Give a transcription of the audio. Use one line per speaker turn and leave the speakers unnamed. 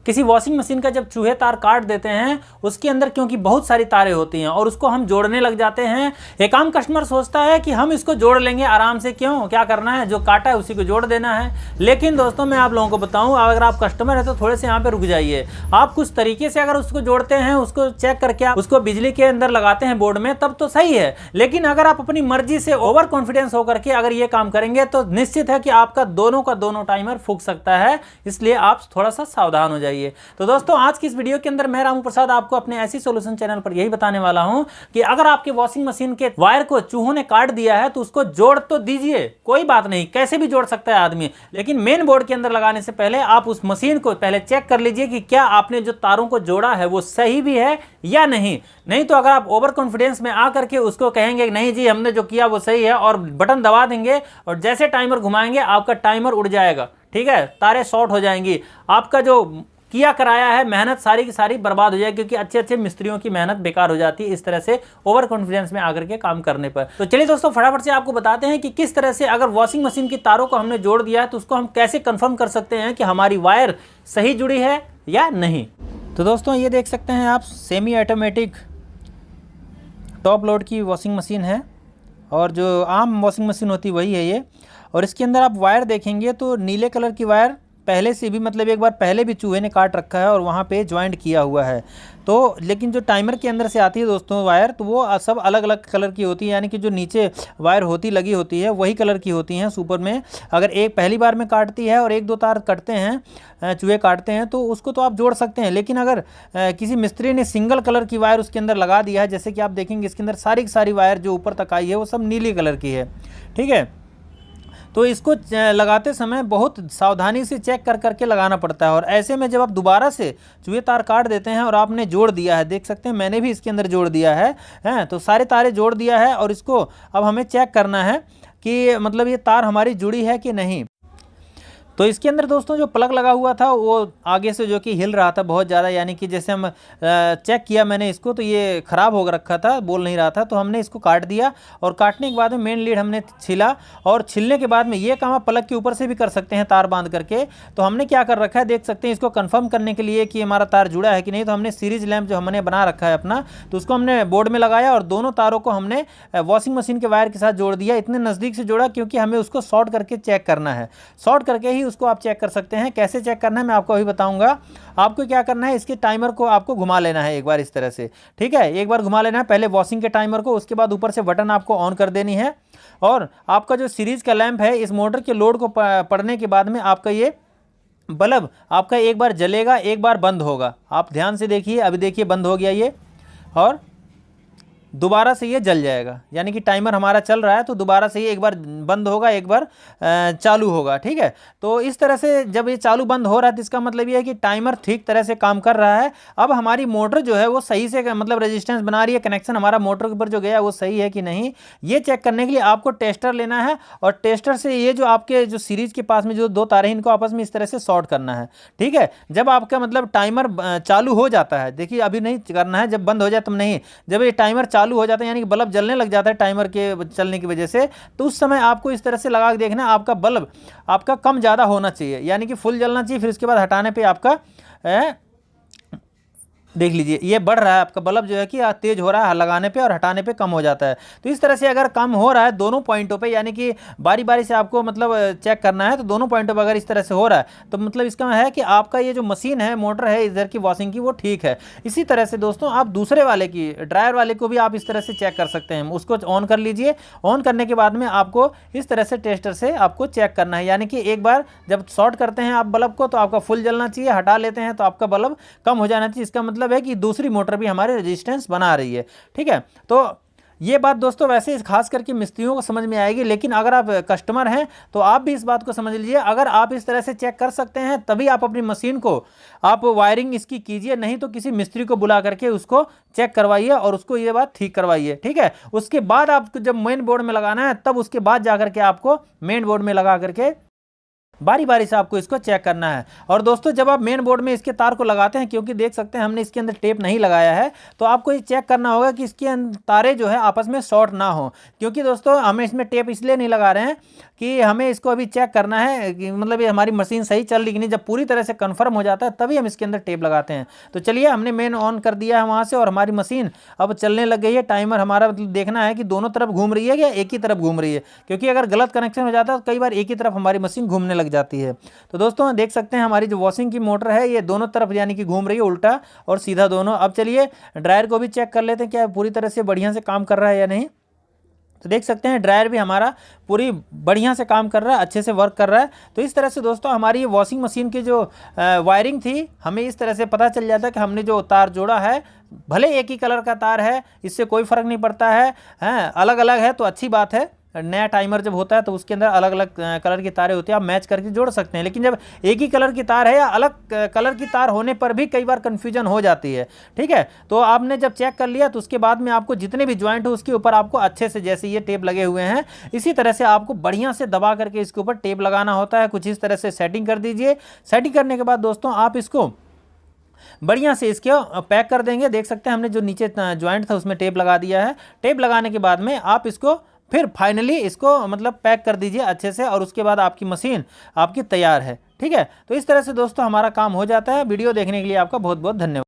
किसी washing machine का जब चूहे तार काट देते हैं, उसके अंदर क्योंकि बहुत सारी तारें होती हैं और उसको हम जोड़ने लग जाते हैं। एक आम कस्टमर सोचता है कि हम इसको जोड़ लेंगे आराम से, क्यों, क्या करना है, जो काटा है उसी को जोड़ देना है। लेकिन दोस्तों मैं आप लोगों को बताऊं, अगर आप कस्टमर है तो थोड़े से यहाँ पे रुक जाइए। आप कुछ तरीके से अगर उसको जोड़ते हैं, उसको चेक करके आप उसको बिजली के अंदर लगाते हैं बोर्ड में, तब तो सही है। लेकिन अगर आप अपनी मर्जी से ओवर कॉन्फिडेंस होकर के अगर ये काम करेंगे तो निश्चित है कि आपका दोनों का दोनों टाइमर फूंक सकता है। इसलिए आप थोड़ा सा सावधान हो जाइए। तो दोस्तों आज की इस वीडियो के अंदर मैं रामू प्रसाद आपको अपने ऐसी सॉल्यूशन चैनल पर यही बताने वाला हूं कि अगर आपके वॉशिंग मशीन के वायर को चूहों ने काट दिया है तो उसको जोड़ तो दीजिए, कोई बात नहीं, कैसे भी जोड़ सकता है आदमी। लेकिन मेन बोर्ड के अंदर लगाने से पहले आप उस मशीन को पहले चेक कर लीजिए कि क्या आपने जो तारों को जोड़ा है वो सही भी है या नहीं। नहीं तो अगर आप ओवर कॉन्फिडेंस में आकर के उसको कहेंगे नहीं जी हमने जो किया वो सही है और बटन दबा देंगे और जैसे टाइमर घुमाएंगे आपका टाइमर उड़ जाएगा, ठीक है, तारें शॉर्ट हो जाएंगी, आपका जो किया कराया है मेहनत सारी की सारी बर्बाद हो जाएगी, क्योंकि अच्छे अच्छे मिस्त्रियों की मेहनत बेकार हो जाती है इस तरह से ओवर कॉन्फिडेंस में आकर के काम करने पर। तो चलिए दोस्तों फटाफट से आपको बताते हैं कि किस तरह से अगर वॉशिंग मशीन की तारों को हमने जोड़ दिया है तो उसको हम कैसे कंफर्म कर सकते हैं कि हमारी वायर सही जुड़ी है या नहीं। तो दोस्तों ये देख सकते हैं आप, सेमी ऑटोमेटिक टॉप लोड की वॉशिंग मशीन है और जो आम वॉशिंग मशीन होती है वही है ये। और इसके अंदर आप वायर देखेंगे तो नीले कलर की वायर पहले से भी, मतलब एक बार पहले भी चूहे ने काट रखा है और वहाँ पे ज्वाइंट किया हुआ है। तो लेकिन जो टाइमर के अंदर से आती है दोस्तों वायर, तो वो सब अलग अलग कलर की होती है, यानी कि जो नीचे वायर लगी होती है वही कलर की होती हैं सुपर में। अगर एक पहली बार में काटती है और एक दो तार कटते हैं, चूहे काटते हैं, तो उसको तो आप जोड़ सकते हैं। लेकिन अगर किसी मिस्त्री ने सिंगल कलर की वायर उसके अंदर लगा दिया है, जैसे कि आप देखेंगे इसके अंदर सारी की सारी वायर जो ऊपर तक आई है वो सब नीली कलर की है, ठीक है। तो इसको लगाते समय बहुत सावधानी से चेक कर करके लगाना पड़ता है। और ऐसे में जब आप दोबारा से चूहे तार काट देते हैं और आपने जोड़ दिया है, देख सकते हैं मैंने भी इसके अंदर जोड़ दिया है, तो सारे तारे जोड़ दिया है और इसको अब हमें चेक करना है कि मतलब ये तार हमारी जुड़ी है कि नहीं। तो इसके अंदर दोस्तों जो प्लग लगा हुआ था वो आगे से जो कि हिल रहा था बहुत ज़्यादा, यानी कि जैसे हम चेक किया मैंने इसको तो ये ख़राब हो रखा था, बोल नहीं रहा था, तो हमने इसको काट दिया। और काटने के बाद में मेन लीड हमने छिला और छिलने के बाद में ये काम आप प्लग के ऊपर से भी कर सकते हैं तार बांध करके। तो हमने क्या कर रखा है देख सकते हैं, इसको कन्फर्म करने के लिए कि हमारा तार जुड़ा है कि नहीं, तो हमने सीरीज लैंप जो हमने बना रखा है अपना, तो उसको हमने बोर्ड में लगाया और दोनों तारों को हमने वॉशिंग मशीन के वायर के साथ जोड़ दिया। इतने नज़दीक से जोड़ा क्योंकि हमें उसको शॉर्ट करके चेक करना है, शॉर्ट करके ही उसको आप चेक कर सकते हैं। कैसे चेक करना है मैं आपको अभी बताऊंगा। आपको क्या करना है, इसके टाइमर को आपको घुमा लेना है एक बार इस तरह से, ठीक है, एक बार घुमा लेना है पहले वॉशिंग के टाइमर को, उसके बाद ऊपर से बटन आपको ऑन कर देनी है। और आपका जो सीरीज का लैंप है इस मोटर के लोड को पड़ने के बाद में आपका ये बल्ब आपका एक बार जलेगा एक बार बंद होगा। आप ध्यान से देखिए, अभी देखिए बंद हो गया ये और दोबारा से ये जल जाएगा, यानी कि टाइमर हमारा चल रहा है तो दोबारा से ये एक बार बंद होगा एक बार चालू होगा, ठीक है। तो इस तरह से जब ये चालू बंद हो रहा है तो इसका मतलब ये है कि टाइमर ठीक तरह से काम कर रहा है। अब हमारी मोटर जो है वो सही से मतलब रेजिस्टेंस बना रही है, कनेक्शन हमारा मोटर के ऊपर जो गया वो सही है कि नहीं, ये चेक करने के लिए आपको टेस्टर लेना है। और टेस्टर से ये जो आपके जो सीरीज के पास में जो दो तारें इनको आपस में इस तरह से शॉर्ट करना है, ठीक है। जब आपका मतलब टाइमर चालू हो जाता है, देखिए अभी नहीं करना है, जब बंद हो जाए तब नहीं, जब ये टाइमर चालू हो जाता है यानी कि बल्ब जलने लग जाता है टाइमर के चलने की वजह से, तो उस समय आपको इस तरह से लगा के देखना आपका बल्ब आपका कम ज़्यादा होना चाहिए, यानी कि फुल जलना चाहिए। फिर उसके बाद हटाने पे आपका देख लीजिए ये बढ़ रहा है आपका बल्ब जो है कि तेज हो रहा है लगाने पे और हटाने पे कम हो जाता है। तो इस तरह से अगर कम हो रहा है दोनों पॉइंटों पे, यानी कि बारी बारी से आपको मतलब चेक करना है, तो दोनों पॉइंटों पे अगर इस तरह से हो रहा है तो मतलब इसका है कि आपका ये जो मशीन है मोटर है इधर की वॉशिंग की वो ठीक है। इसी तरह से दोस्तों आप दूसरे वाले की ड्रायर वाले को भी आप इस तरह से चेक कर सकते हैं। उसको ऑन कर लीजिए, ऑन करने के बाद में आपको इस तरह से टेस्टर से आपको चेक करना है, यानी कि एक बार जब शॉर्ट करते हैं आप बल्ब को तो आपका फुल जलना चाहिए, हटा लेते हैं तो आपका बल्ब कम हो जाना चाहिए। इसका मतलब है कि दूसरी मोटर भी हमारे रेजिस्टेंस बना रही है, ठीक है। तो ये बात दोस्तों वैसे खास करके मिस्त्रियों को समझ में आएगी, लेकिन अगर आप कस्टमर हैं तो आप भी इस बात को समझ लीजिए। अगर आप इस तरह से चेक कर सकते हैं तभी आप अपनी मशीन को आप वायरिंग इसकी कीजिए, नहीं तो किसी मिस्त्री को बुला करके उसको चेक करवाइए और उसको ये बात ठीक करवाइए, ठीक है। उसके बाद आपको जब मेन बोर्ड में लगाना है तब उसके बाद जाकर के आपको मेन बोर्ड में लगा करके बारी बारी से आपको इसको चेक करना है। और दोस्तों जब आप मेन बोर्ड में इसके तार को लगाते हैं, क्योंकि देख सकते हैं हमने इसके अंदर टेप नहीं लगाया है, तो आपको ये चेक करना होगा कि इसके तारे जो है आपस में शॉर्ट ना हो। क्योंकि दोस्तों हम इसमें टेप इसलिए नहीं लगा रहे हैं कि हमें इसको अभी चेक करना है कि मतलब ये हमारी मशीन सही चल रही कि नहीं। जब पूरी तरह से कंफर्म हो जाता है तभी हम इसके अंदर टेप लगाते हैं। तो चलिए हमने मेन ऑन कर दिया है वहाँ से और हमारी मशीन अब चलने लग गई है। टाइमर हमारा मतलब देखना है कि दोनों तरफ घूम रही है या एक ही तरफ घूम रही है, क्योंकि अगर गलत कनेक्शन हो जाता है तो कई बार एक ही तरफ हमारी मशीन घूमने लग जाती है। तो दोस्तों देख सकते हैं हमारी जो वॉशिंग की मोटर है ये दोनों तरफ यानी कि घूम रही है, उल्टा और सीधा दोनों। अब चलिए ड्रायर को भी चेक कर लेते हैं क्या पूरी तरह से बढ़िया से काम कर रहा है या नहीं। तो देख सकते हैं ड्रायर भी हमारा पूरी बढ़िया से काम कर रहा है, अच्छे से वर्क कर रहा है। तो इस तरह से दोस्तों हमारी ये वॉशिंग मशीन की जो वायरिंग थी हमें इस तरह से पता चल जाता है कि हमने जो तार जोड़ा है, भले एक ही कलर का तार है इससे कोई फ़र्क नहीं पड़ता है, अलग अलग है तो अच्छी बात है। नया टाइमर जब होता है तो उसके अंदर अलग अलग कलर की तारें होती है, आप मैच करके जोड़ सकते हैं। लेकिन जब एक ही कलर की तार है या अलग कलर की तार होने पर भी कई बार कन्फ्यूजन हो जाती है। ठीक है, तो आपने जब चेक कर लिया तो उसके बाद में आपको जितने भी ज्वाइंट हो उसके ऊपर आपको अच्छे से, जैसे ये टेप लगे हुए हैं इसी तरह से आपको बढ़िया से दबा करके इसके ऊपर टेप लगाना होता है। कुछ इस तरह से सेटिंग कर दीजिए। सेटिंग करने के बाद दोस्तों आप इसको बढ़िया से इसके पैक कर देंगे। देख सकते हैं हमने जो नीचे ज्वाइंट था उसमें टेप लगा दिया है। टेप लगाने के बाद में आप इसको फिर फाइनली इसको मतलब पैक कर दीजिए अच्छे से और उसके बाद आपकी मशीन आपकी तैयार है। ठीक है, तो इस तरह से दोस्तों हमारा काम हो जाता है। वीडियो देखने के लिए आपका बहुत बहुत धन्यवाद।